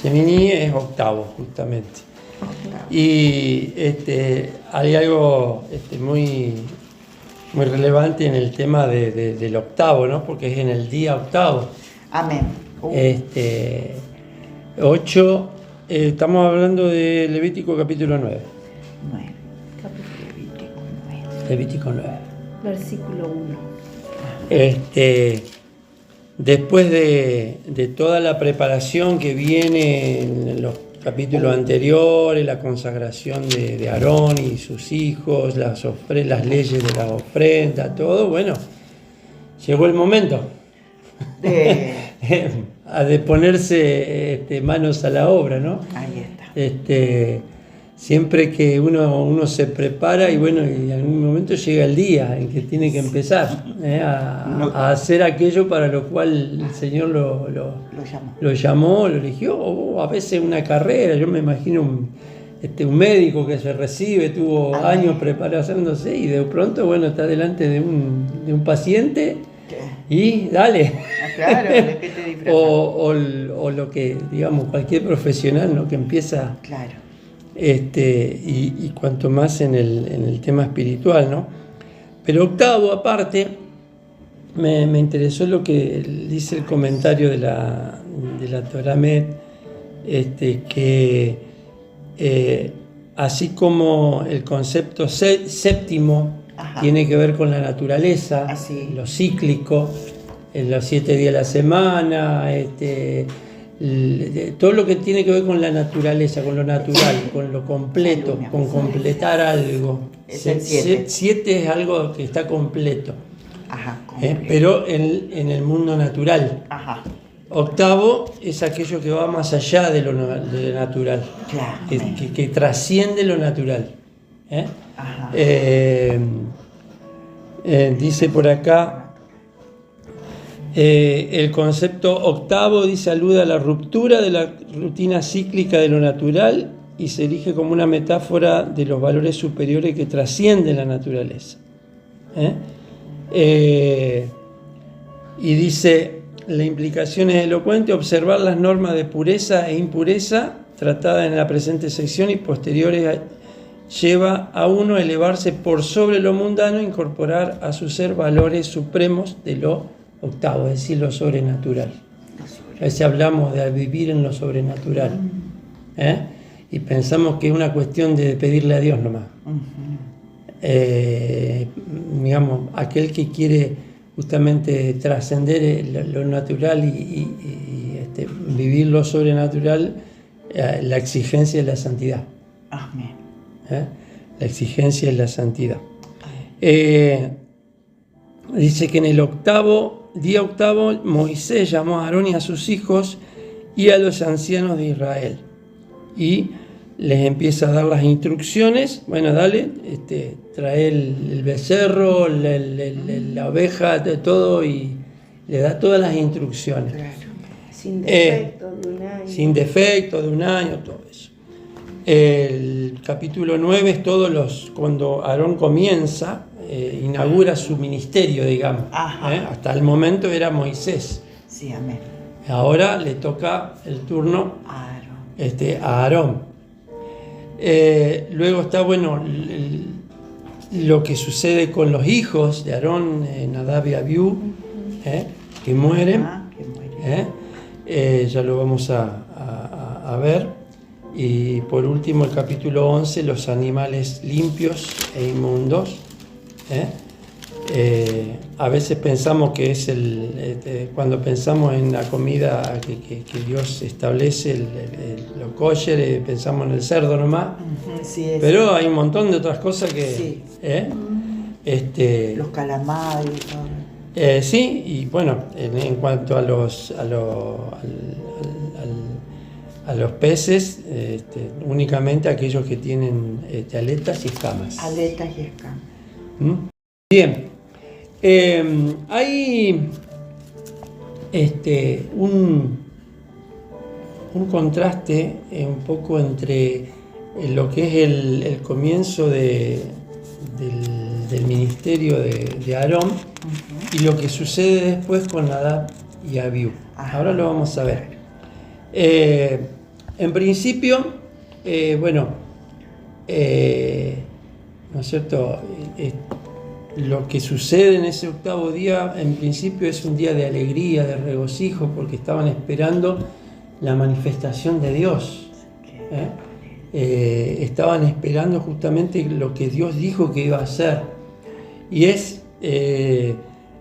Gemini es octavo, justamente. Y hay algo muy, muy relevante en el tema del octavo, ¿no? Porque es en el día octavo. Amén. 8, estamos hablando de Levítico capítulo 9. 9. Capítulo Levítico 9. Levítico 9. Versículo 1. Después de toda la preparación que viene en los capítulos anteriores, la consagración de Aarón y sus hijos, las leyes de la ofrenda, todo, bueno, llegó el momento de ponerse manos a la obra, ¿no? Ahí está. Siempre que uno se prepara y bueno, y en algún momento llega el día en que tiene que empezar a hacer aquello para lo cual el Señor lo llamó, lo eligió, o a veces una carrera. Yo me imagino un médico que se recibe, tuvo años preparándose y de pronto, bueno, está delante de un paciente y dale. Claro, ¿de qué te disfrazas? o lo que, digamos, cualquier profesional, ¿no? Que empieza... Claro. Y cuanto más en el tema espiritual, ¿no? Pero octavo, aparte, me interesó lo que dice el comentario de la Torah Med, que así como el concepto séptimo tiene que ver con la naturaleza, lo cíclico, en los 7 días de la semana, todo lo que tiene que ver con la naturaleza, con lo natural, con lo completo, con completar algo. 7 es algo que está completo, pero en el mundo natural. Octavo es aquello que va más allá de lo natural, que trasciende lo natural. Dice por acá, el concepto octavo dice alude a la ruptura de la rutina cíclica de lo natural y se erige como una metáfora de los valores superiores que trascienden la naturaleza. Y dice, la implicación es elocuente: observar las normas de pureza e impureza tratadas en la presente sección y posteriores lleva a uno a elevarse por sobre lo mundano e incorporar a su ser valores supremos de lo octavo, es decir, lo sobrenatural. A veces hablamos de vivir en lo sobrenatural, y pensamos que es una cuestión de pedirle a Dios nomás. Digamos, aquel que quiere justamente trascender lo natural y vivir lo sobrenatural, la exigencia es la santidad. Amén. La exigencia es la santidad. Dice que en el día octavo, Moisés llamó a Aarón y a sus hijos y a los ancianos de Israel y les empieza a dar las instrucciones. Bueno, dale, trae el becerro, la oveja, de todo, y le da todas las instrucciones. Claro. Sin defecto, de un año. Sin defecto, de un año, todo eso. El capítulo 9 es cuando Aarón comienza, inaugura su ministerio, digamos. Hasta el momento era Moisés. Sí, amén. Ahora le toca el turno a Aarón. Luego está, bueno, lo que sucede con los hijos de Aarón, Nadab y Abiú, que mueren. Ya lo vamos a ver. Y por último, el capítulo 11, los animales limpios e inmundos. A veces pensamos que es cuando pensamos en la comida que Dios establece, lo kosher, pensamos en el cerdo nomás. Sí, pero hay un montón de otras cosas que... los calamares y todo. Sí, y bueno, en cuanto a los peces, únicamente aquellos que tienen aletas y escamas. Aletas y escamas. Bien, hay un contraste un poco entre lo que es el comienzo del ministerio de Aarón y lo que sucede después con Nadab y Abiú. Ahora lo vamos a ver. En principio, ¿no es cierto? Lo que sucede en ese octavo día, en principio, es un día de alegría, de regocijo, porque estaban esperando la manifestación de Dios. Estaban esperando justamente lo que Dios dijo que iba a hacer. Y es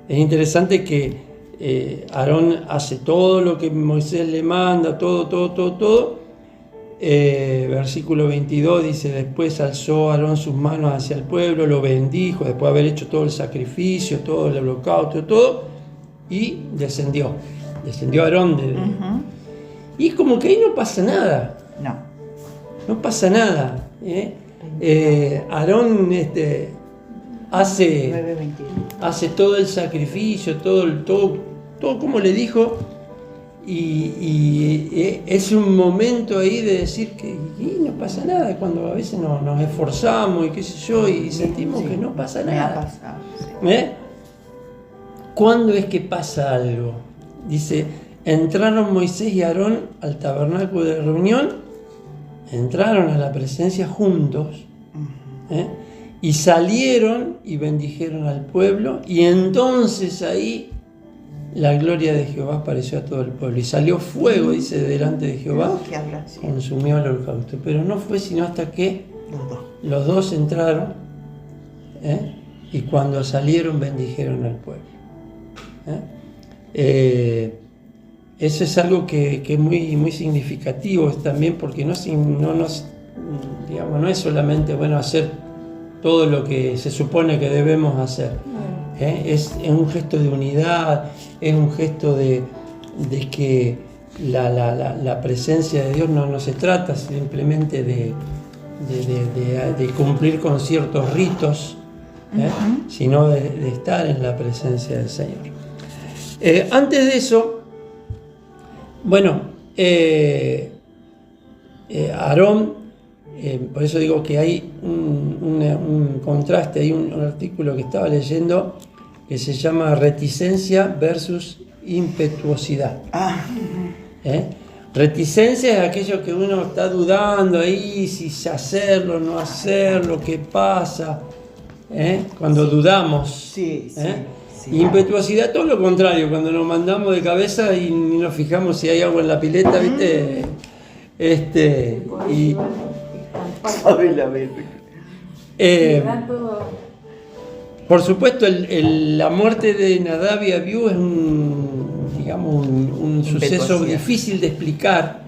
interesante que Aarón hace todo lo que Moisés le manda, todo. Versículo 22 dice: después alzó Aarón sus manos hacia el pueblo, lo bendijo, después de haber hecho todo el sacrificio, todo el holocausto, todo, y descendió Aarón. Y como que ahí no pasa nada. No pasa nada. Aarón hace todo el sacrificio, todo como le dijo. Y es un momento ahí de decir que no pasa nada, cuando a veces nos esforzamos y qué sé yo, y sentimos que no pasa nada. Me ha pasado, sí. ¿Cuándo es que pasa algo? Dice: entraron Moisés y Aarón al tabernáculo de reunión, entraron a la presencia juntos, y salieron y bendijeron al pueblo, y entonces ahí la gloria de Jehová apareció a todo el pueblo, y salió fuego, dice, delante de Jehová, consumió el holocausto. Pero no fue sino hasta que los dos entraron, y cuando salieron bendijeron al pueblo. Eso es algo que es muy, muy significativo también, porque no es solamente hacer todo lo que se supone que debemos hacer. Es un gesto de unidad, es un gesto de que la presencia de Dios no se trata simplemente de cumplir con ciertos ritos, sino de estar en la presencia del Señor. Antes de eso, Aarón, por eso digo que hay un contraste, hay un artículo que estaba leyendo que se llama reticencia versus impetuosidad. Reticencia es aquello que uno está dudando ahí, si hacerlo, no hacerlo, qué pasa, cuando dudamos. Sí. Impetuosidad, todo lo contrario, cuando nos mandamos de cabeza y nos fijamos si hay agua en la pileta, ¿viste? Por supuesto, la muerte de Nadab y Abiú es un suceso difícil de explicar,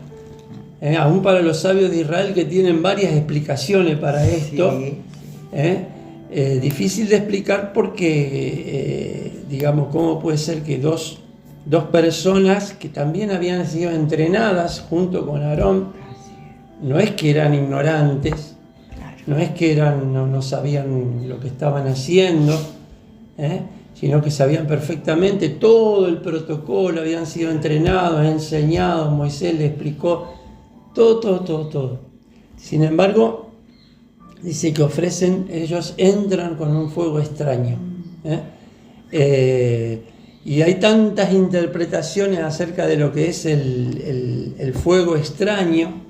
aún para los sabios de Israel, que tienen varias explicaciones para esto. Difícil de explicar porque, ¿cómo puede ser que dos personas que también habían sido entrenadas junto con Aarón, no es que eran ignorantes, no es que no sabían lo que estaban haciendo, sino que sabían perfectamente todo el protocolo, habían sido entrenados, enseñados, Moisés les explicó todo. Sin embargo, dice que ellos entran con un fuego extraño. Y hay tantas interpretaciones acerca de lo que es el fuego extraño,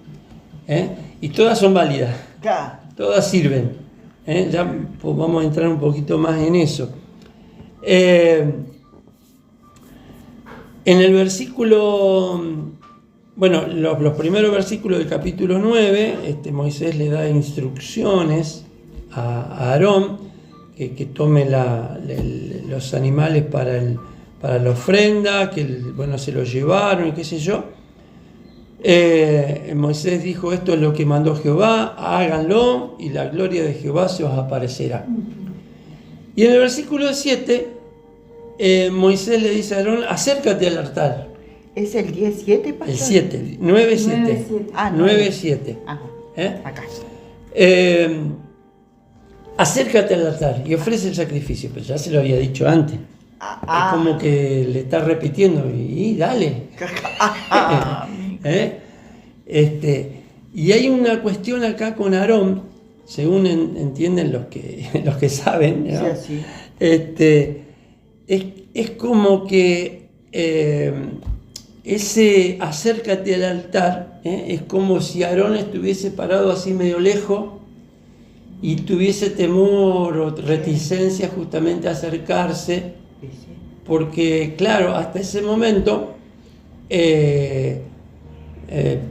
y todas son válidas, todas sirven. Ya pues vamos a entrar un poquito más en eso. En el versículo, los primeros versículos del capítulo 9, Moisés le da instrucciones a Aarón que tome los animales para la ofrenda, que se los llevaron y qué sé yo. Moisés dijo: esto es lo que mandó Jehová, háganlo y la gloria de Jehová se os aparecerá. Y en el versículo 7, Moisés le dice a Aarón: acércate al altar. ¿Es el 10-7, pastor? El 7, 9-7. 9-7. Acá. Acércate al altar y ofrece el sacrificio, pero ya se lo había dicho antes. Es como que le está repitiendo, y dale. ¿Eh? Y hay una cuestión acá con Aarón, según entienden los que saben, ¿no? Sí, Es como que ese acércate al altar, es como si Aarón estuviese parado así medio lejos y tuviese temor o reticencia justamente a acercarse, porque claro, hasta ese momento,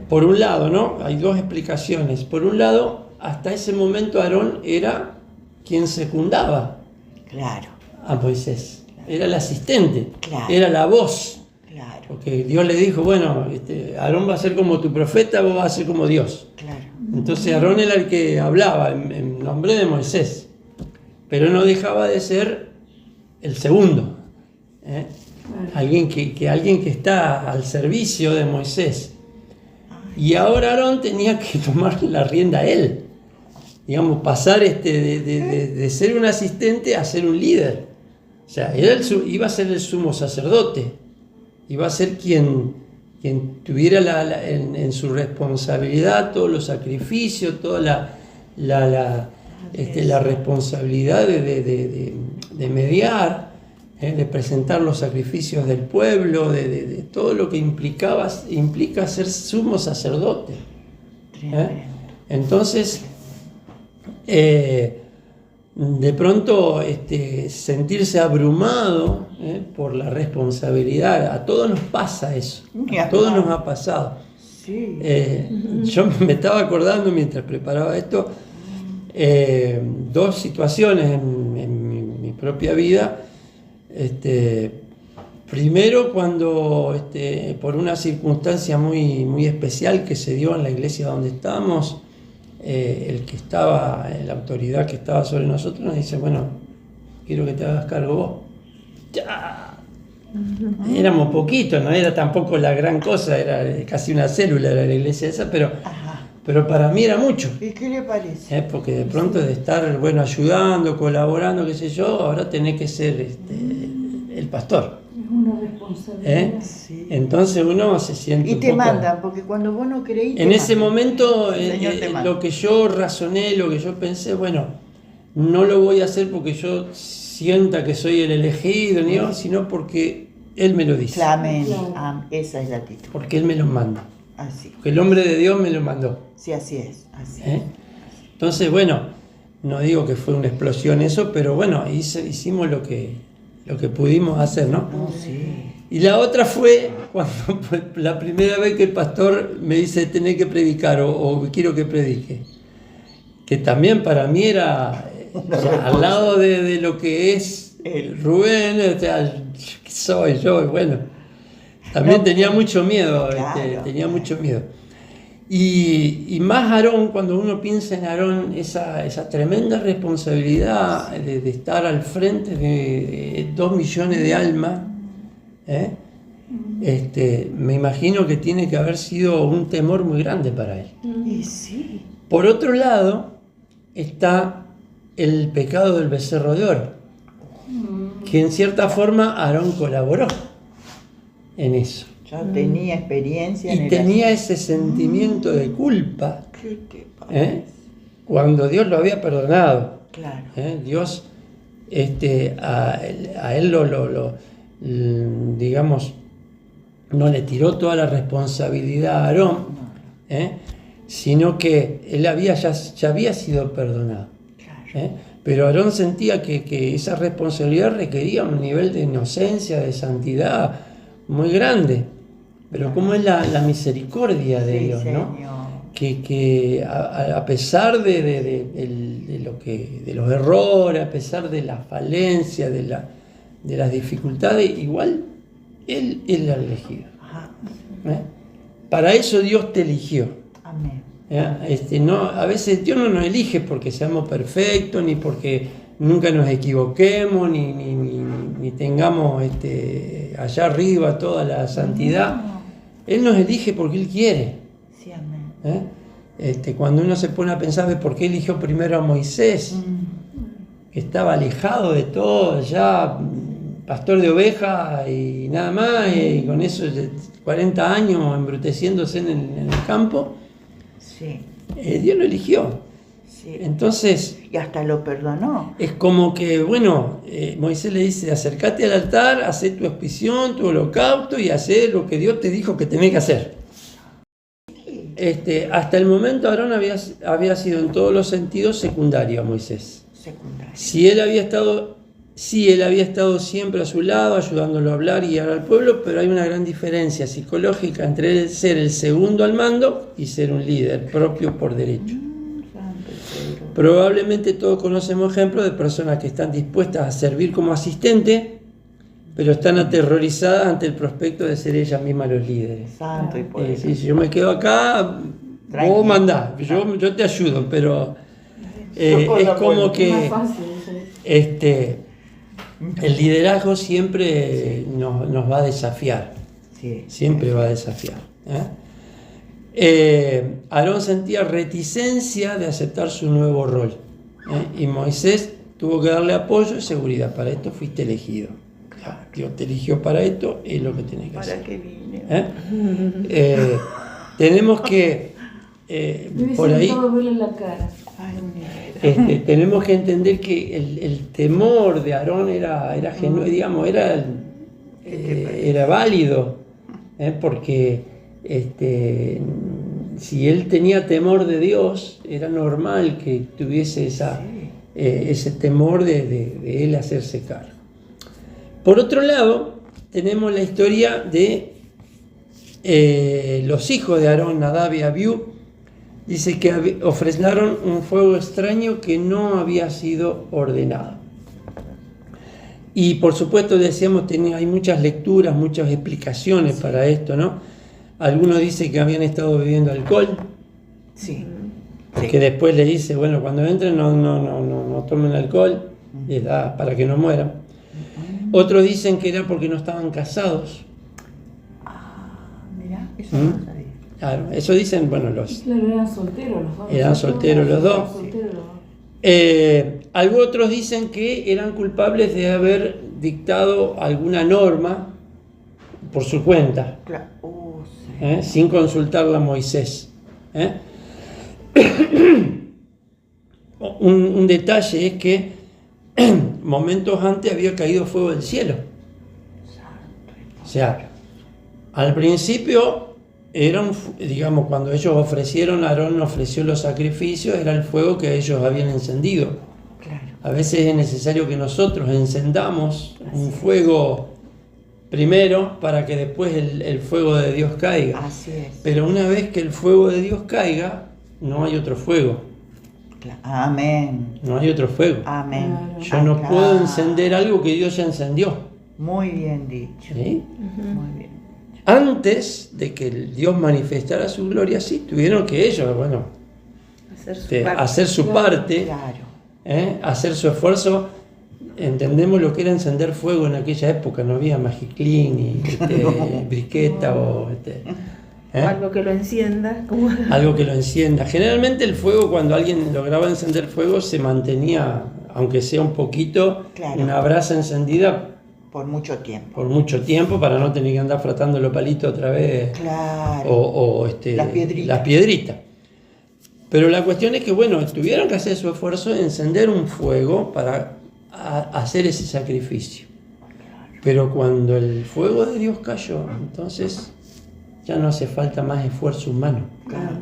por un lado, ¿no? Hay dos explicaciones. Por un lado, hasta ese momento Aarón era quien secundaba a Moisés, era el asistente, era la voz. Porque Dios le dijo, bueno, Aarón va a ser como tu profeta, vos vas a ser como Dios. Entonces Aarón era el que hablaba en nombre de Moisés, pero no dejaba de ser el segundo, alguien que está al servicio de Moisés. Y ahora Aarón tenía que tomar la rienda a él, digamos, pasar de ser un asistente a ser un líder. O sea, iba a ser el sumo sacerdote, iba a ser quien tuviera en su responsabilidad todos los sacrificios, toda la responsabilidad de mediar, de presentar los sacrificios del pueblo, de todo lo que implica ser sumo sacerdote. Entonces, de pronto sentirse abrumado por la responsabilidad, a todos nos pasa eso, a todos nos ha pasado. Yo me estaba acordando mientras preparaba esto, dos situaciones en mi propia vida. Primero, cuando por una circunstancia muy especial que se dio en la iglesia donde estábamos, la autoridad que estaba sobre nosotros nos dice, bueno, quiero que te hagas cargo vos. Ya. Éramos poquitos, no era tampoco la gran cosa, era casi una célula de la iglesia esa, pero para mí era mucho. ¿Y qué le parece? Porque de pronto de estar, ayudando, colaborando, qué sé yo, ahora tenés que ser el pastor. Es una responsabilidad. Entonces uno se siente y te mandan, porque cuando vos no creís... En ese momento, lo que yo razoné, lo que yo pensé, bueno, no lo voy a hacer porque yo sienta que soy el elegido, sino porque Él me lo dice. Amén. Esa es la actitud. Porque Él me lo manda. Así. Porque el hombre de Dios me lo mandó. Sí, así es. Entonces, bueno, no digo que fue una explosión eso, pero bueno, hicimos lo que pudimos hacer, ¿no? Y la otra fue cuando la primera vez que el pastor me dice tenés que predicar o quiero que predique, que también para mí era al lado de lo que es Rubén, ¿qué soy yo? Bueno, también tenía mucho miedo, tenía mucho miedo. Y más Aarón, cuando uno piensa en Aarón, esa tremenda responsabilidad de estar al frente de 2 millones de almas, me imagino que tiene que haber sido un temor muy grande para él. Sí. Por otro lado, está el pecado del becerro de oro, que en cierta forma Aarón colaboró en eso. Ya tenía experiencia y tenía ese sentimiento de culpa cuando Dios lo había perdonado. Dios a él digamos, no le tiró toda la responsabilidad a Aarón, sino que él ya había sido perdonado. Pero Aarón sentía que esa responsabilidad requería un nivel de inocencia, de santidad muy grande. Pero cómo es la misericordia de Dios, ¿no? Que a pesar de los errores, a pesar de la falencia, de las dificultades, igual Él es el elegido. Para eso Dios te eligió. Amén. A veces Dios no nos elige porque seamos perfectos, ni porque nunca nos equivoquemos, ni tengamos allá arriba toda la santidad. Él nos elige porque Él quiere. Sí, amén. Cuando uno se pone a pensar por qué eligió primero a Moisés, que estaba alejado de todo, ya pastor de ovejas y nada más, y con eso 40 años embruteciéndose en el campo, Sí, Dios lo eligió. sí. Entonces, Y hasta lo perdonó. es como que, bueno, Moisés le dice, acércate al altar, hacé tu expiación, tu holocausto y hacé lo que Dios te dijo que tenés que hacer. Hasta el momento Aarón había sido en todos los sentidos secundario a Moisés. Secundario. Sí, él había estado siempre a su lado, ayudándolo a hablar y guiar al pueblo, pero hay una gran diferencia psicológica entre él ser el segundo al mando y ser un líder propio por derecho. Santo Pedro. Probablemente todos conocemos ejemplos de personas que están dispuestas a servir como asistente, pero están aterrorizadas ante el prospecto de ser ellas mismas los líderes. Santo y poderoso. Si yo me quedo acá, Tranquilo. vos mandás, yo te ayudo, pero Yo es colaboro. como Es que más fácil eso. el liderazgo siempre nos va a desafiar, Sí. siempre va a desafiar. Aarón sentía reticencia de aceptar su nuevo rol, y Moisés tuvo que darle apoyo y seguridad. Para esto fuiste elegido. Dios te eligió para esto, es lo que tenés que hacer. ¿Para qué vine? Tenemos que, Debe por ser ahí, todo verle la cara. Ay, mira. tenemos que entender que el temor de Aarón era genuino, digamos, era válido, porque si él tenía temor de Dios, era normal que tuviese ese temor de él hacerse cargo. Por otro lado, tenemos la historia de los hijos de Aarón, Nadab y Abiú. Dice que ofrecieron un fuego extraño que no había sido ordenado. Y por supuesto, decíamos, hay muchas lecturas, muchas explicaciones para esto, ¿no? Algunos dicen que habían estado bebiendo alcohol, Sí. que después le dice, bueno, cuando entren no tomen alcohol, les da para que no mueran. Otros dicen que era porque no estaban casados. Mira, eso no lo sabía. Claro, eso dicen, bueno, Claro, eran solteros los dos. Eran solteros los dos. Eran solteros los dos. Algunos otros dicen que eran culpables de haber dictado alguna norma por su cuenta, Claro. Sí. sin consultarla a Moisés. Un detalle es que momentos antes había caído fuego del cielo. O sea, al principio digamos, cuando ellos ofrecieron, Aarón ofreció los sacrificios, era el fuego que ellos habían encendido. Claro. A veces es necesario que nosotros encendamos un fuego primero para que después el fuego de Dios caiga. Así es. Pero una vez que el fuego de Dios caiga, no hay otro fuego. Amén. No hay otro fuego. Amén. Yo no Acá. puedo encender algo que Dios ya encendió. Muy bien dicho. ¿Sí? Muy bien. Antes de que el Dios manifestara su gloria, sí, tuvieron que ellos, bueno, hacer su parte, Claro. hacer su esfuerzo. Entendemos lo que era encender fuego en aquella época, no había Magiclean ni briqueta o algo que lo encienda. Como... algo que lo encienda. Generalmente el fuego, cuando alguien lograba encender fuego, se mantenía, aunque sea un poquito, Claro. una brasa encendida Por mucho tiempo. por mucho tiempo para no tener que andar frotando los palitos otra vez. Claro. O Las piedritas. Pero la cuestión es que, bueno, tuvieron que hacer su esfuerzo de encender un fuego para hacer ese sacrificio. Pero cuando el fuego de Dios cayó, entonces ya no hace falta más esfuerzo humano. Claro.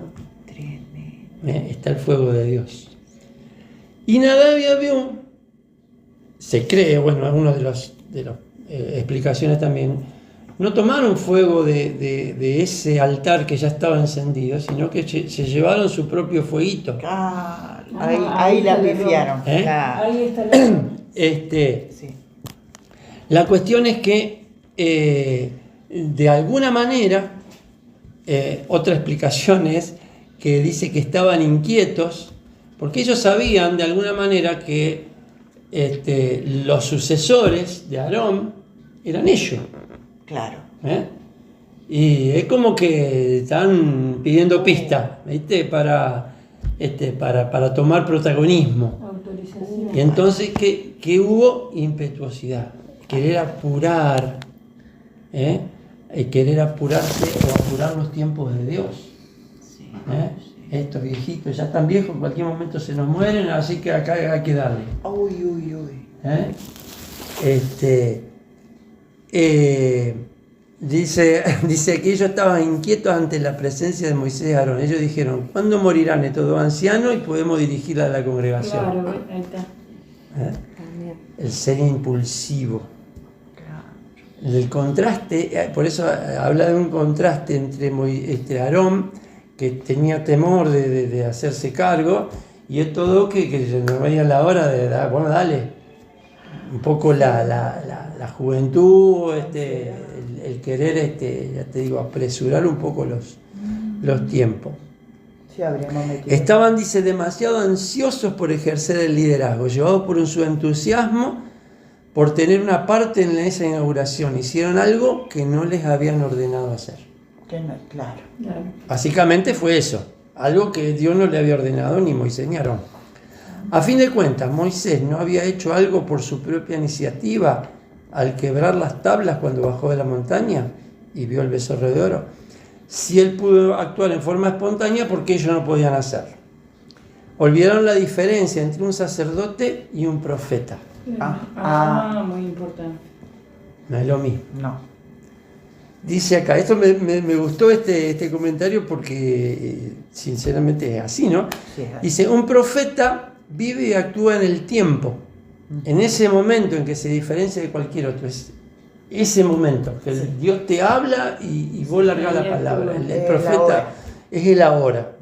Tremendo. Está el fuego de Dios. Y Nadab y Abiú, se cree, bueno, algunas de las explicaciones también, no tomaron fuego de ese altar que ya estaba encendido, sino que se llevaron su propio fueguito. Ah, Ah, ahí la ahí está el pifiaron. error. Claro. Ahí está el error. Sí. La cuestión es que, de alguna manera, otra explicación es que dice que estaban inquietos, porque ellos sabían de alguna manera que los sucesores de Aarón eran ellos. Claro. Y es como que están pidiendo pista, ¿viste? Para tomar protagonismo. Autorización. Y entonces, ¿qué hubo? Impetuosidad. querer apurar, querer apurarse o apurar los tiempos de Dios. Sí. Estos viejitos ya están viejos, en cualquier momento se nos mueren, así que acá hay que darle. Uy, uy, uy. Dice que ellos estaban inquietos ante la presencia de Moisés y Aarón. Ellos dijeron, ¿cuándo morirán estos dos ancianos y podemos dirigirla a la congregación? Claro, ahí está. También. El ser impulsivo. Claro. El contraste, por eso habla de un contraste entre Aarón, que tenía temor de hacerse cargo, y estos dos que no veían la hora de dar, bueno, dale. Un poco la juventud, el querer, ya te digo, apresurar un poco los tiempos. Sí, habríamos metido. Estaban, dice, demasiado ansiosos por ejercer el liderazgo, llevados por su entusiasmo, por tener una parte en esa inauguración. Hicieron algo que no les habían ordenado hacer. Que no, claro. Claro. Básicamente fue eso, algo que Dios no le había ordenado ni Moisés ni Aarón. A fin de cuentas, Moisés no había hecho algo por su propia iniciativa al quebrar las tablas cuando bajó de la montaña y vio el becerro de oro. Si él pudo actuar en forma espontánea, ¿por qué ellos no podían hacerlo? Olvidaron la diferencia entre un sacerdote y un profeta. Muy importante. No es lo mismo. No. Dice acá, esto me gustó este comentario porque sinceramente es así, ¿no? Sí, es así. Dice, un profeta vive y actúa en el tiempo, en ese momento en que se diferencia de cualquier otro. Es ese momento, que Dios te habla y vos largás la palabra. El profeta es el ahora.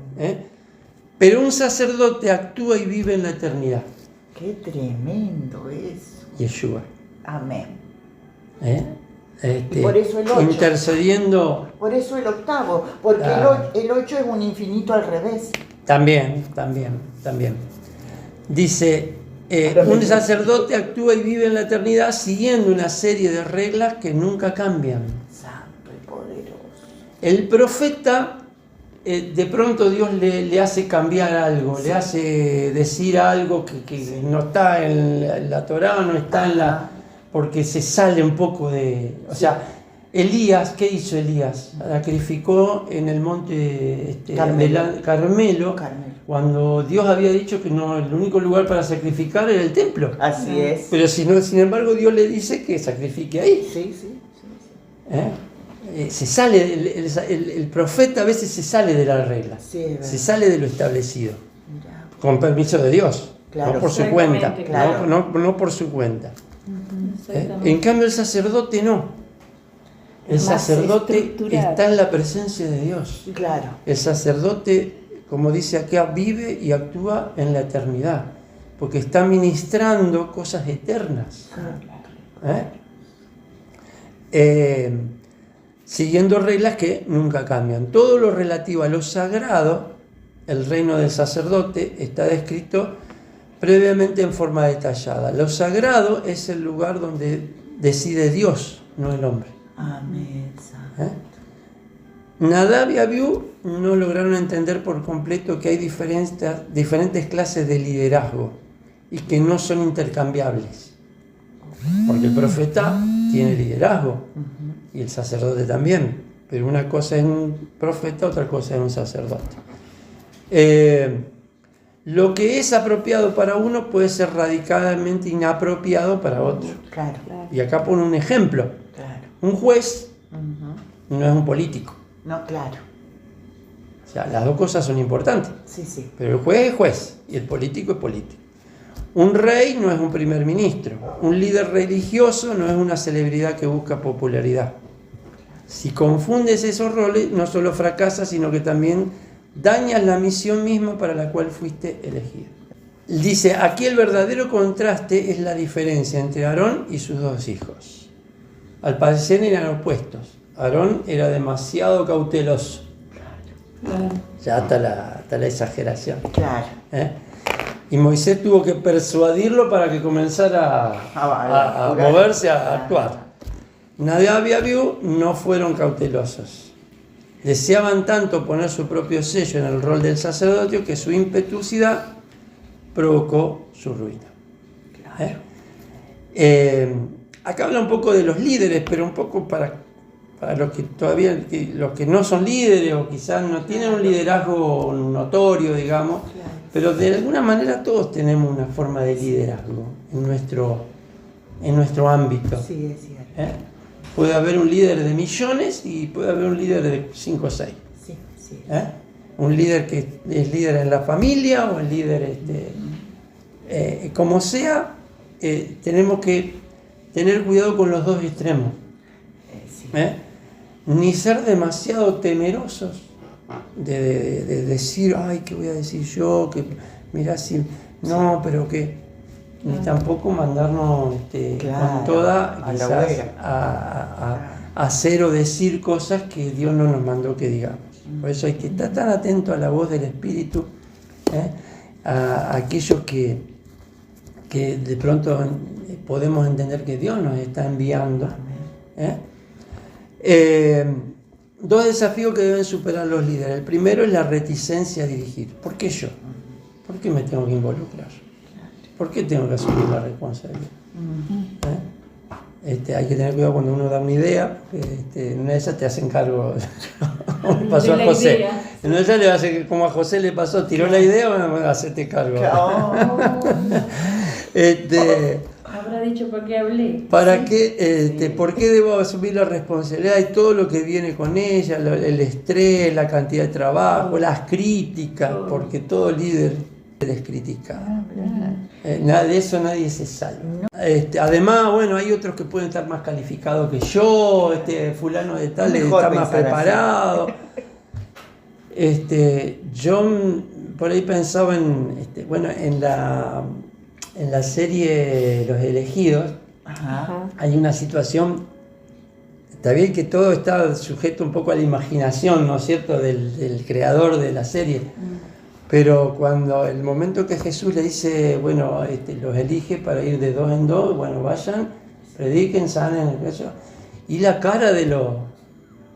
Pero un sacerdote actúa y vive en la eternidad. Qué tremendo eso. Yeshua. Amén. Y por eso el 8. Intercediendo. Por eso el 8, porque el 8 es un infinito al revés. También. Dice, un sacerdote actúa y vive en la eternidad siguiendo una serie de reglas que nunca cambian. Santo y poderoso. El profeta, de pronto Dios le hace cambiar algo, le hace decir algo que no está en la Torá, no está en la... porque se sale un poco de... O sea, Elías, ¿qué hizo Elías? Sacrificó en el monte Carmelo, cuando Dios había dicho que no, el único lugar para sacrificar era el templo. Así es. Pero sin embargo Dios le dice que sacrifique ahí. Sí. Se sale, el profeta a veces se sale de las reglas, Sí, se sale de lo establecido, Mira. con permiso de Dios, Claro. no por su cuenta, Claro. no por su cuenta. Exactamente. En cambio el sacerdote no. El Es más sacerdote estructurado. está en la presencia de Dios. Claro. El sacerdote, como dice acá, vive y actúa en la eternidad, porque está ministrando cosas eternas. Siguiendo reglas que nunca cambian. Todo lo relativo a lo sagrado, el reino del sacerdote, está descrito previamente en forma detallada. Lo sagrado es el lugar donde decide Dios, no el hombre. Amén. Santo. Nadab y Abiú no lograron entender por completo que hay diferentes clases de liderazgo y que no son intercambiables. Porque el profeta tiene liderazgo y el sacerdote también, pero una cosa es un profeta, otra cosa es un sacerdote. Lo que es apropiado para uno puede ser radicalmente inapropiado para otro. Claro. Y acá pone un ejemplo. Claro. Un juez Ujú. no es un político. No, claro. O sea, las dos cosas son importantes. Sí. Pero el juez es juez y el político es político. Un rey no es un primer ministro. Un líder religioso no es una celebridad que busca popularidad. Si confundes esos roles, no solo fracasas, sino que también dañas la misión misma para la cual fuiste elegido. Dice, aquí el verdadero contraste es la diferencia entre Aarón y sus dos hijos. Al parecer eran opuestos. Aarón era demasiado cauteloso. Claro. Ya está la exageración. Claro. Y Moisés tuvo que persuadirlo para que comenzara a moverse, a actuar. Nadab y Abiú no fueron cautelosos. Deseaban tanto poner su propio sello en el rol del sacerdocio que su impetuosidad provocó su ruina. acá habla un poco de los líderes, pero un poco para los que todavía, los que no son líderes o quizás no tienen un liderazgo notorio, digamos, pero de alguna manera todos tenemos una forma de liderazgo en nuestro ámbito. Sí, es cierto. Puede haber un líder de millones y puede haber un líder de 5 o 6. Sí, sí. Un líder que es líder en la familia o el líder, como sea, tenemos que tener cuidado con los dos extremos. Sí. Ni ser demasiado temerosos de decir, ay, ¿qué voy a decir yo? Que mirá si... No, pero que... Ni tampoco mandarnos con toda a la quizás hoguera. a hacer o decir cosas que Dios no nos mandó que digamos. Por eso hay que estar tan atento a la voz del Espíritu, a aquellos que de pronto podemos entender que Dios nos está enviando. Dos desafíos que deben superar los líderes. El primero es la reticencia a dirigir. ¿Por qué yo? ¿Por qué me tengo que involucrar? ¿Por qué tengo que asumir la responsabilidad? Hay que tener cuidado cuando uno da una idea, en una de esas te hacen cargo. Como le pasó a José. Idea. En una de esas le va a hacer como a José le pasó, tiró la idea, bueno, hacerte cargo. Habrá dicho por qué hablé. ¿Para qué? ¿Por qué debo asumir la responsabilidad y todo lo que viene con ella? El estrés, la cantidad de trabajo, las críticas, porque todo líder es criticado. Nada de eso nadie se salva. Además, bueno, hay otros que pueden estar más calificados que yo, fulano de tal está más preparado. Yo por ahí pensaba en la serie Los Elegidos. Hay una situación, está bien que todo está sujeto un poco a la imaginación, ¿no es cierto?, del creador de la serie. Pero cuando el momento que Jesús le dice, bueno, los elige para ir de 2 en 2, bueno, vayan, prediquen, sanen, eso. Y la cara de los...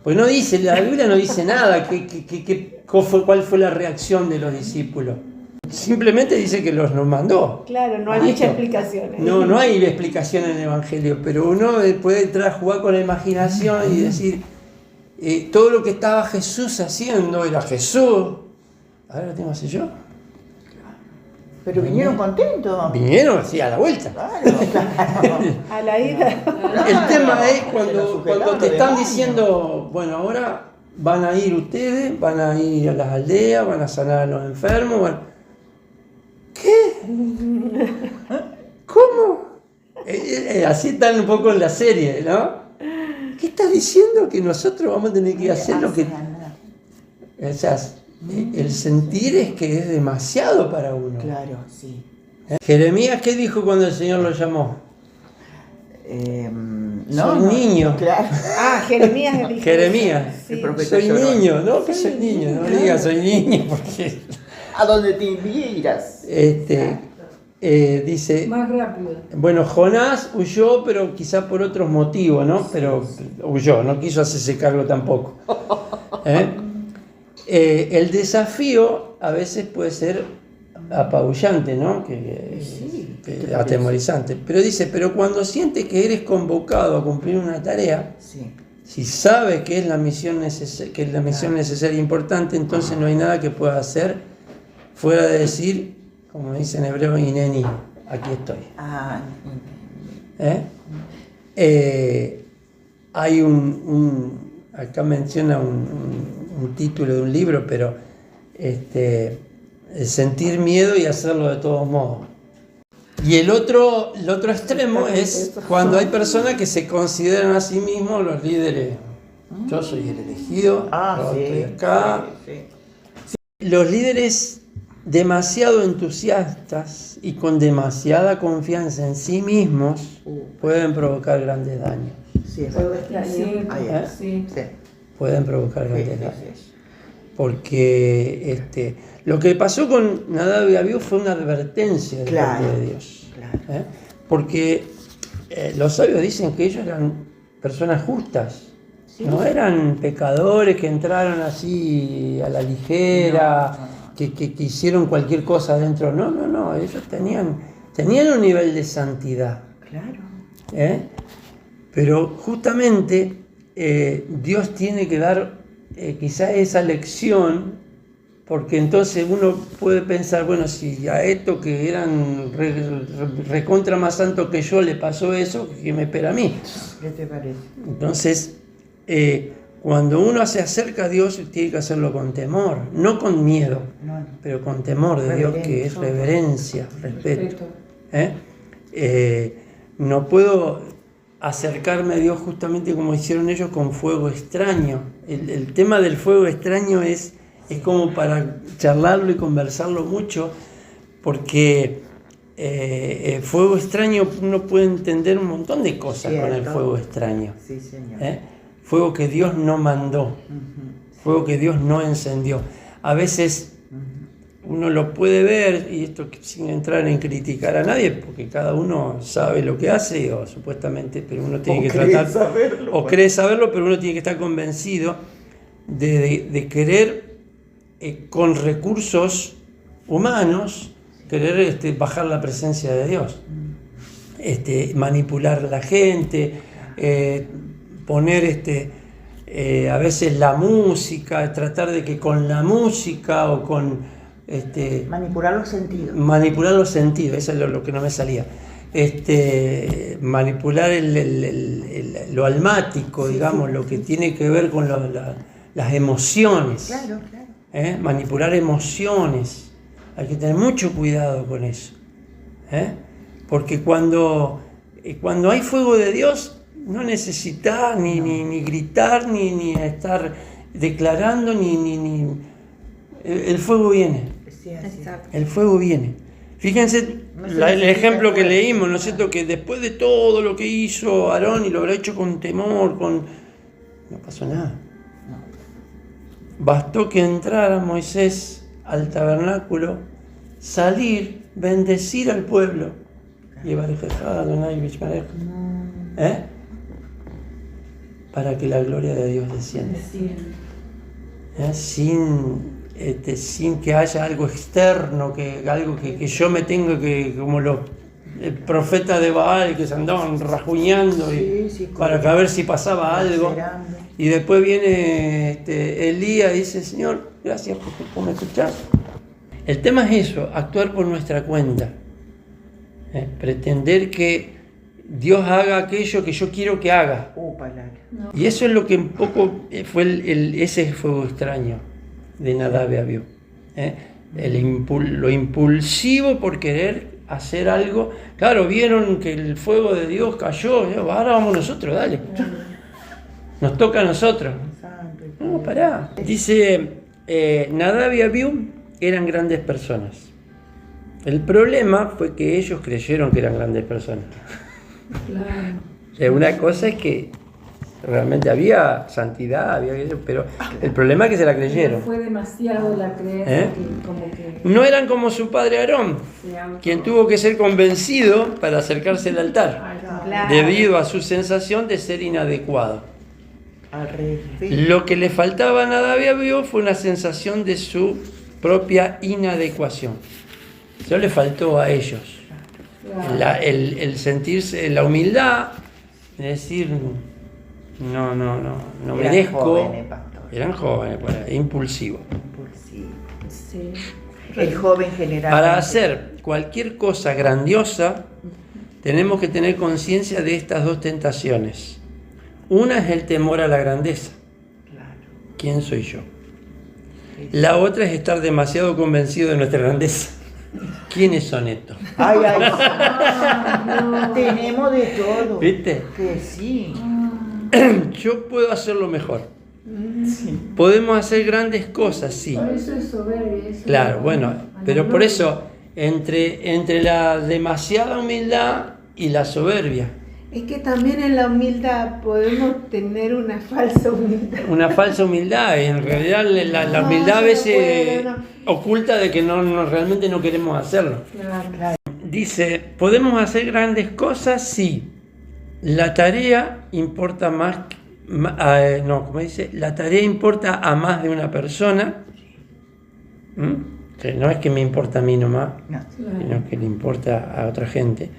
Pues no dice, la Biblia no dice nada, cuál fue la reacción de los discípulos. Simplemente dice que los mandó. Claro, no hay muchas explicaciones. No hay explicación en el Evangelio, pero uno puede entrar a jugar con la imaginación y decir, todo lo que estaba Jesús haciendo era Jesús. Ahora lo tengo que hacer yo. Pero vinieron contentos. Vinieron, sí, a la vuelta. Claro. A la ida. El tema es cuando te están diciendo, bueno, ahora van a ir ustedes, van a ir a las aldeas, van a sanar a los enfermos. ¿Qué? ¿Cómo? Así están un poco en la serie, ¿no? ¿Qué estás diciendo? Que nosotros vamos a tener que hacer lo que... O sea, el sentir es que es demasiado para uno. Claro, sí. Jeremías, ¿qué dijo cuando el Señor lo llamó? Soy niño. Claro. Jeremías dijo. Jeremías, Sí. soy niño, ¿no? Que soy niño, no digas soy niño porque... ¿A dónde te vieras? Dice, Más rápido. bueno, Jonás huyó, pero quizá por otros motivos, ¿no? Pero huyó, no quiso hacerse cargo tampoco. El desafío a veces puede ser apabullante, ¿no? Que atemorizante. Pero dice, pero cuando sientes que eres convocado a cumplir una tarea, si sabes que es la misión necesaria e importante, entonces no hay nada que puedas hacer fuera de decir, como dice en hebreo, Hineni, aquí estoy. Hay acá menciona un título de un libro, pero sentir miedo y hacerlo de todos modos. Y el otro extremo es cuando hay personas que se consideran a sí mismos los líderes. Yo soy el elegido, yo estoy acá. Los líderes demasiado entusiastas y con demasiada confianza en sí mismos pueden provocar grandes daños. Pueden provocar grandes daños. Porque lo que pasó con Nadab y Abiú fue una advertencia de parte de Dios. Porque los sabios dicen que ellos eran personas justas. No eran pecadores que entraron así a la ligera, que hicieron cualquier cosa adentro. No, ellos tenían un nivel de santidad. Pero justamente Dios tiene que dar quizá esa lección, porque entonces uno puede pensar, bueno, si a estos que eran recontra más santos que yo le pasó eso, ¿qué me espera a mí? ¿Qué te parece? Entonces, cuando uno se acerca a Dios, tiene que hacerlo con temor, no con miedo, No, pero con temor de Dios, que es reverencia, respeto. No puedo acercarme a Dios justamente como hicieron ellos con fuego extraño. El tema del fuego extraño es como para charlarlo y conversarlo mucho, porque fuego extraño uno puede entender un montón de cosas. Cierto. Con el fuego extraño. sí, señor. Fuego que Dios no mandó, fuego que Dios no encendió. A veces uno lo puede ver, y esto sin entrar en criticar a nadie, porque cada uno sabe lo que hace, o supuestamente, pero uno tiene que tratar, o cree saberlo, pero uno tiene que estar convencido de querer, con recursos humanos, querer bajar la presencia de Dios, manipular a la gente, poner a veces la música, tratar de que con la música o con Manipular los sentidos. manipular los sentidos, eso es lo que no me salía. Manipular lo almático, digamos, lo que tiene que ver con las emociones. Claro, claro. Manipular emociones. Hay que tener mucho cuidado con eso. Porque cuando hay fuego de Dios, no necesitas ni gritar, ni estar declarando, el fuego viene. Sí, así. Exacto. El fuego viene. Fíjense No se el necesita ejemplo que fuego. leímos, ¿no es cierto? Que después de todo lo que hizo Aarón, y lo habrá hecho con temor, no pasó nada. Bastó que entrara Moisés al tabernáculo, salir, bendecir al pueblo. Para que la gloria de Dios descienda. Sin que haya algo externo, algo que yo me tenga que, como el profeta de Baal, que se andaban rajuñando Sí, para que a ver si pasaba algo. Esperando. Y después viene Elías y dice: Señor, gracias por me escuchar. El tema es eso, actuar por nuestra cuenta. Pretender que Dios haga aquello que yo quiero que haga. Palabra. Y eso es lo que un poco fue ese fuego extraño de Nadab y Abiú. Lo impulsivo por querer hacer algo. Claro, vieron que el fuego de Dios cayó, ahora vamos nosotros, dale. Nos toca a nosotros. No, pará. Dice, Nadab y Abiú eran grandes personas. El problema fue que ellos creyeron que eran grandes personas. Claro. Una cosa es que realmente había santidad, pero el problema es que se la creyeron. Fue demasiado la creencia que como que No eran como su padre Aarón, quien tuvo que ser convencido para acercarse al altar, Claro. debido a su sensación de ser inadecuado. Al revés. Lo que le faltaba a Nadab y Abiú fue una sensación de su propia inadecuación. Eso le faltó a ellos. claro. El sentirse, la humildad, de decir, no merezco. Jóvenes, pastor. Eran jóvenes, impulsivos. Impulsivo. Sí. El joven general. Para hacer cualquier cosa grandiosa, tenemos que tener conciencia de estas dos tentaciones. Una es el temor a la grandeza. Claro. ¿Quién soy yo? La otra es estar demasiado convencido de nuestra grandeza. ¿Quiénes son estos? Ay, tenemos de todo. ¿Viste? Que sí. Yo puedo hacerlo mejor. Podemos hacer grandes cosas, sí. Por eso es soberbia. Eso Claro, es bueno, pero por eso, entre la demasiada humildad y la soberbia, Es que también en la humildad podemos tener una falsa humildad. una falsa humildad, y en realidad la No, humildad a no veces puede, no. oculta de que realmente no queremos hacerlo. Claro. Dice, ¿podemos hacer grandes cosas? Sí. La tarea importa más, como dice, la tarea importa a más de una persona. Que no es que me importa a mí nomás, No. sino que le importa a otra gente.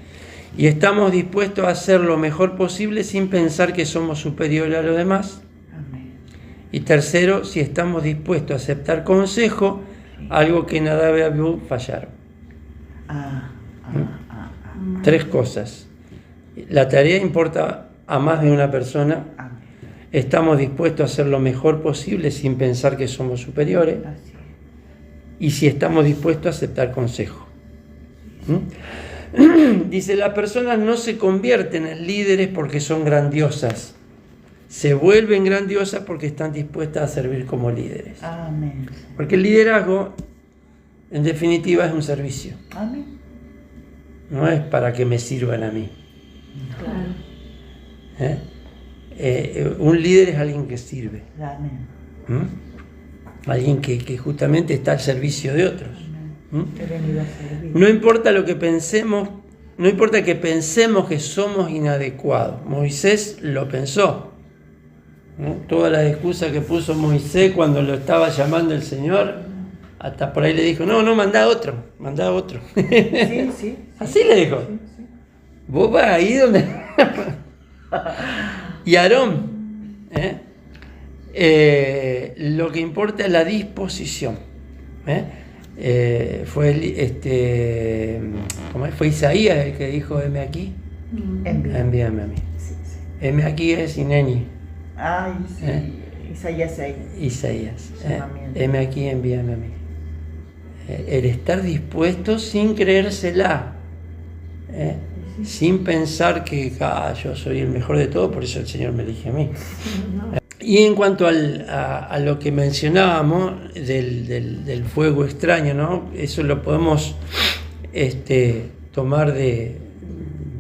Y estamos dispuestos a hacer lo mejor posible sin pensar que somos superiores a los demás. Amén. Y tercero, si estamos dispuestos a aceptar consejo, algo que Nadab y Abiú fallaron. Tres cosas. La tarea importa a más de una persona. Amén. Estamos dispuestos a hacer lo mejor posible sin pensar que somos superiores. Así es. Y si estamos dispuestos a aceptar consejo. Dice, las personas no se convierten en líderes porque son grandiosas. Se vuelven grandiosas porque están dispuestas a servir como líderes. Amén. Porque el liderazgo, en definitiva, es un servicio. Amén. No es para que me sirvan a mí. Claro. Un líder es alguien que sirve. Amén. Alguien que justamente está al servicio de otros. He venido a servir. No importa lo que pensemos, no importa que pensemos que somos inadecuados. Moisés lo pensó. Todas las excusas que puso Moisés cuando lo estaba llamando el Señor, hasta por ahí le dijo, no, mandá otro. Sí, sí. Así le dijo. Sí. Vos vas ahí donde... Y Aarón, lo que importa es la disposición. Fue Isaías el que dijo, heme aquí, envíame a mí. Sí. Heme aquí es Ineni. Ay, sí. Isaías 6. Isaías. Llamamiento. Heme aquí, envíame a mí. El estar dispuesto sin creérsela. Sin pensar que yo soy el mejor de todo, por eso el Señor me elige a mí. Y en cuanto a lo que mencionábamos del fuego extraño, ¿no? Eso lo podemos tomar de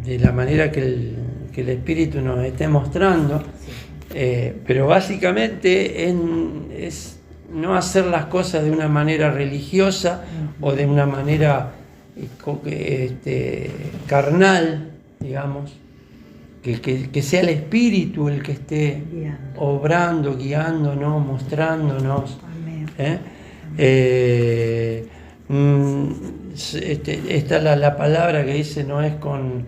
la manera que el Espíritu nos esté mostrando, pero básicamente es no hacer las cosas de una manera religiosa o de una manera carnal, digamos, que sea el Espíritu el que esté obrando, guiándonos, mostrándonos. Amén. Está la palabra que dice, no es con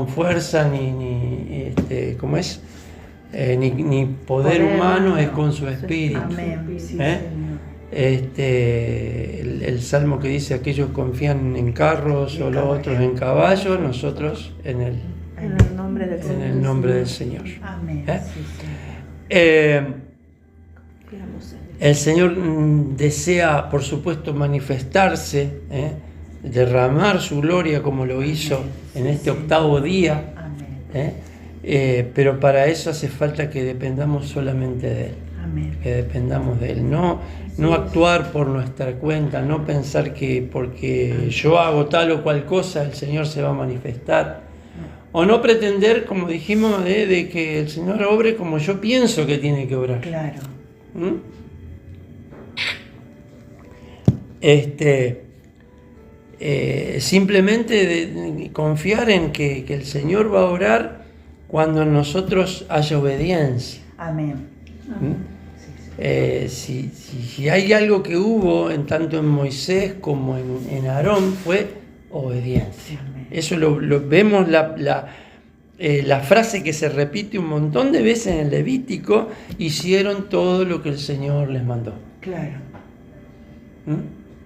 fuerza ni ¿cómo es? Ni poder humano, es con su Espíritu. Amén. Sí, el salmo que dice, aquellos confían en carros o los otros en caballos, nosotros en el nombre del Señor. Amén. El Señor desea, por supuesto, manifestarse, derramar su gloria como lo hizo en este octavo día, pero para eso hace falta que dependamos solamente de Él. Amén. Que dependamos de Él, no actuar por nuestra cuenta, no pensar que porque yo hago tal o cual cosa el Señor se va a manifestar, o no pretender, como dijimos, de que el Señor obre como yo pienso que tiene que obrar. Claro. Simplemente de confiar en que el Señor va a obrar cuando en nosotros haya obediencia. Amén. Si hay algo que hubo tanto en Moisés como en Aarón, fue obediencia. Amén. Eso lo vemos, la frase que se repite un montón de veces en el Levítico: hicieron todo lo que el Señor les mandó. Claro.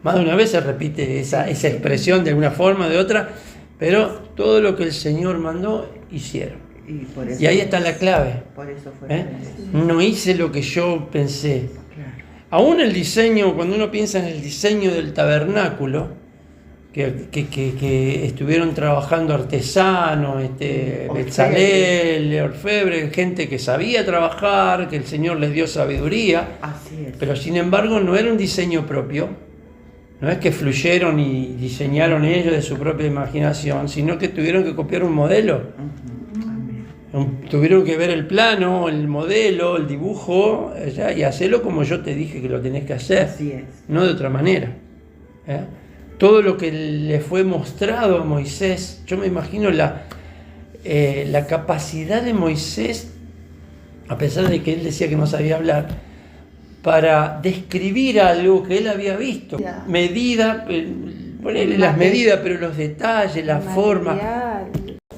Más de una vez se repite esa expresión de alguna forma o de otra, pero todo lo que el Señor mandó, hicieron. Y ahí está la clave. Por eso fue. No hice lo que yo pensé. Claro. Aún el diseño, cuando uno piensa en el diseño del tabernáculo, que estuvieron trabajando artesanos, Bezalel, orfebre, gente que sabía trabajar, que el Señor les dio sabiduría, Así es. pero sin embargo no era un diseño propio. No es que fluyeron y diseñaron ellos de su propia imaginación, sino que tuvieron que copiar un modelo. Tuvieron que ver el plano, el modelo, el dibujo, y hacerlo como yo te dije que lo tenés que hacer. Así es. No de otra manera. Todo lo que le fue mostrado a Moisés, yo me imagino la capacidad de Moisés, a pesar de que él decía que no sabía hablar, para describir algo que él había visto. Medida, ponerle las medidas, pero los detalles, la forma.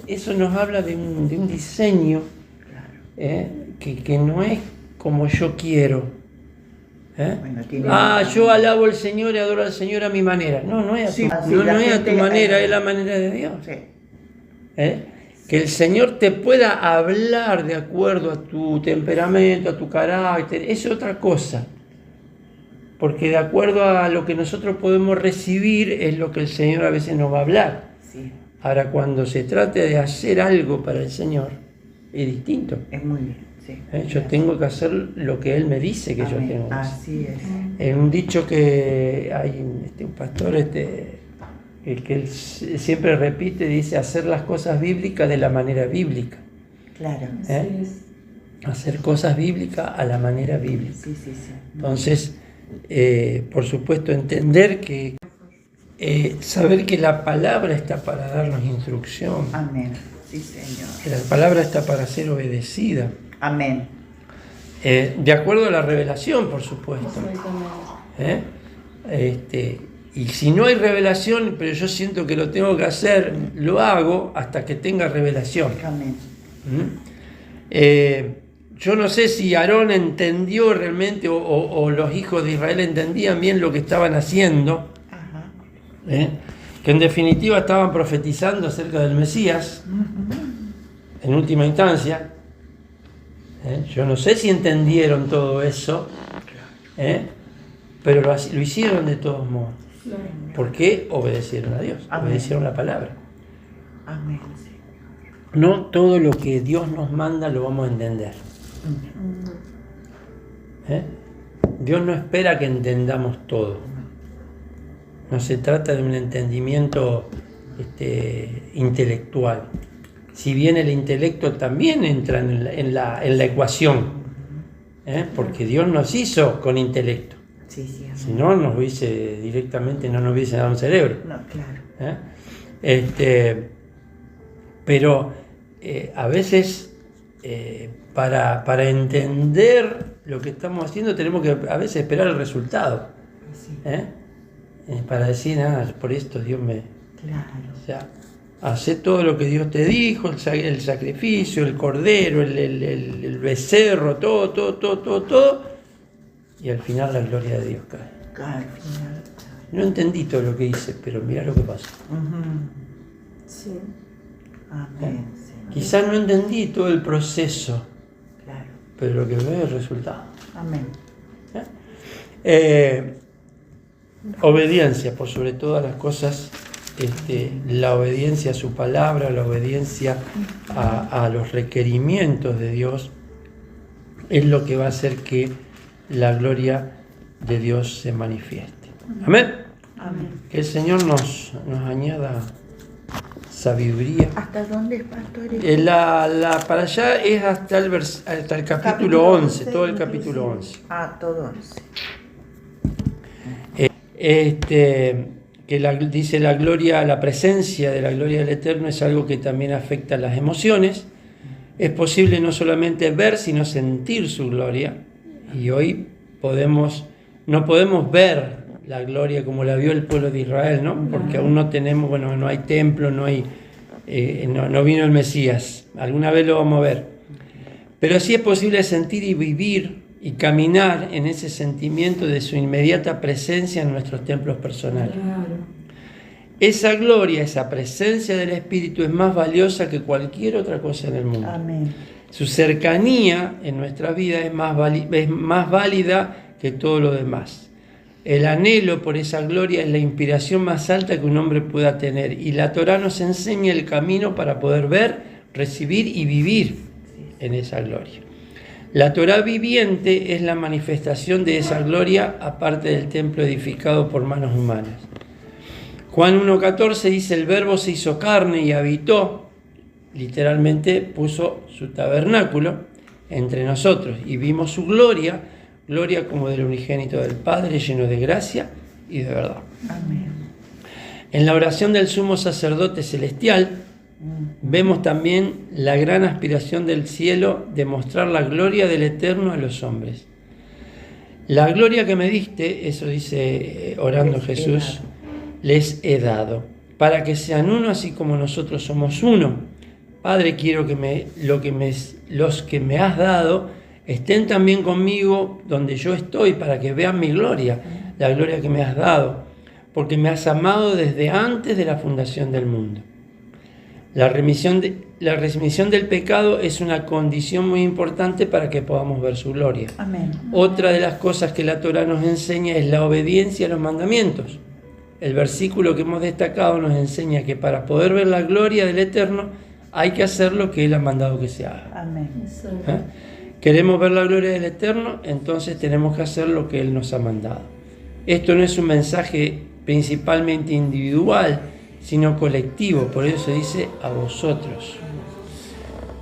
eso nos habla de un diseño que no es como yo quiero. Bueno, yo alabo al Señor y adoro al Señor a mi manera. No es a Sí, tu, así no la es a gente tu manera, es la manera de Dios. Sí. Que el Señor te pueda hablar de acuerdo a tu temperamento, a tu carácter, es otra cosa. Porque de acuerdo a lo que nosotros podemos recibir es lo que el Señor a veces nos va a hablar. Sí, Ahora, cuando se trate de hacer algo para el Señor, es distinto. es muy bien. Sí. Yo tengo que hacer lo que Él me dice que yo Amén. tengo que hacer. Así es. En un dicho que hay un pastor que él siempre repite, dice hacer las cosas bíblicas de la manera bíblica. Claro. Así es. Hacer cosas bíblicas a la manera bíblica. Sí. Entonces, por supuesto, entender que saber que la palabra está para darnos instrucción, Amén. Sí, Señor. que la palabra está para ser obedecida, Amén. de acuerdo a la revelación, por supuesto. Exactamente. Y si no hay revelación, pero yo siento que lo tengo que hacer, lo hago hasta que tenga revelación. Amén. Yo no sé si Aarón entendió realmente o los hijos de Israel entendían bien lo que estaban haciendo, Ajá. que en definitiva estaban profetizando acerca del Mesías, en última instancia. Yo no sé si entendieron todo eso, pero lo hicieron de todos modos. Claro. Porque obedecieron a Dios, Amén. obedecieron la palabra. Amén. No todo lo que Dios nos manda lo vamos a entender. Dios no espera que entendamos todo. No se trata de un entendimiento intelectual. Si bien el intelecto también entra en la ecuación, porque Dios nos hizo con intelecto. Sí, amén. Si no, no nos hubiese dado un cerebro. No, claro. Pero a veces para entender lo que estamos haciendo tenemos que a veces esperar el resultado. Sí. Para decir, por esto Dios me... Claro. O sea, hacer todo lo que Dios te dijo, el sacrificio, el cordero, el becerro, todo, y al final la gloria de Dios cae. Al final. No entendí todo lo que hice, pero mirá lo que pasó. Sí. Amén. Señor. Quizás no entendí todo el proceso, Claro. pero lo que veo es el resultado. Amén. Obediencia, por sobre todas las cosas, la obediencia a su palabra, la obediencia a los requerimientos de Dios, es lo que va a hacer que la gloria de Dios se manifieste. Amén. Amén. Que el Señor nos añada sabiduría. ¿Hasta dónde es, pastor? Para allá es hasta el capítulo 11, todo el capítulo 11. Todo 11. Dice la gloria, la presencia de la gloria del Eterno es algo que también afecta a las emociones. Es posible no solamente ver, sino sentir su gloria. Y hoy no podemos ver la gloria como la vio el pueblo de Israel, ¿no? Porque aún no tenemos, no hay templo, no vino el Mesías. Alguna vez lo vamos a ver. Pero sí es posible sentir y vivir y caminar en ese sentimiento de su inmediata presencia en nuestros templos personales. Claro. Esa gloria, esa presencia del Espíritu es más valiosa que cualquier otra cosa en el mundo. Amén. Su cercanía en nuestra vida es más válida que todo lo demás. El anhelo por esa gloria es la inspiración más alta que un hombre pueda tener. Y la Torá nos enseña el camino para poder ver, recibir y vivir en esa gloria. La Torá viviente es la manifestación de esa gloria aparte del templo edificado por manos humanas. Juan 1.14 dice: el Verbo se hizo carne y habitó, literalmente puso su tabernáculo entre nosotros y vimos su gloria como del unigénito del Padre, lleno de gracia y de verdad. Amén. En la oración del sumo sacerdote celestial vemos también la gran aspiración del cielo de mostrar la gloria del Eterno a los hombres. La gloria que me diste, eso dice orando Jesús, les he dado, para que sean uno así como nosotros somos uno. Padre, quiero que los que me has dado estén también conmigo donde yo estoy, para que vean mi gloria, la gloria que me has dado, porque me has amado desde antes de la fundación del mundo. La remisión del pecado es una condición muy importante para que podamos ver su gloria. Amén. Otra de las cosas que la Torá nos enseña es la obediencia a los mandamientos. El versículo que hemos destacado nos enseña que para poder ver la gloria del Eterno hay que hacer lo que Él ha mandado que se haga. Amén. ¿Eh? ¿Queremos ver la gloria del Eterno? Entonces tenemos que hacer lo que Él nos ha mandado. Esto no es un mensaje principalmente individual, sino colectivo. Por eso se dice a vosotros.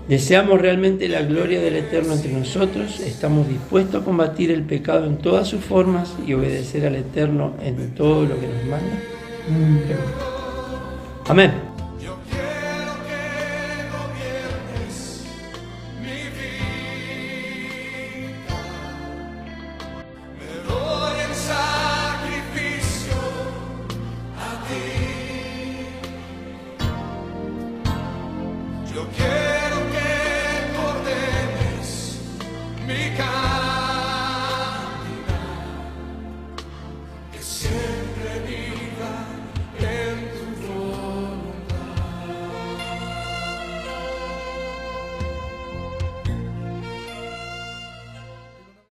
¿Deseamos realmente la gloria del Eterno entre nosotros? ¿Estamos dispuestos a combatir el pecado en todas sus formas y obedecer al Eterno en todo lo que nos manda? Amén. Yo quiero que gobiernes mi vida. Me doy en sacrificio a ti. Yo quiero